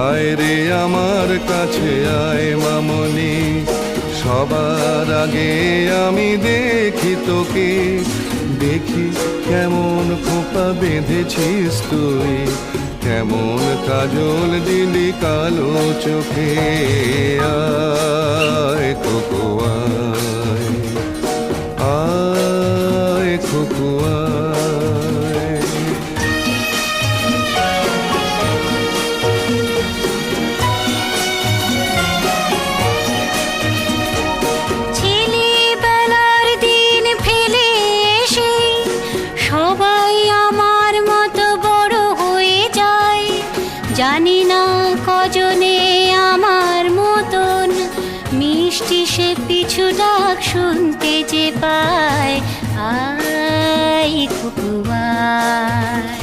আয় রে আমার কাছে আয় মামনি, সবার আগে আমি দেখি তোকে। দেখি কেমন খোপা বেঁধেছিস তুই, কেমন কাজল দিলি কালো চোখে। আয় খোকো আয়, আয় খোকো আয়। ছেলেবেলার দিন ফেলে এসে সবাই আমার মতো বড় হয়ে যায়। জানি না কজনে আমার মতন মিষ্টি সে পিছু ডাক শুনতে যে পায়। আয় খুকু আয়।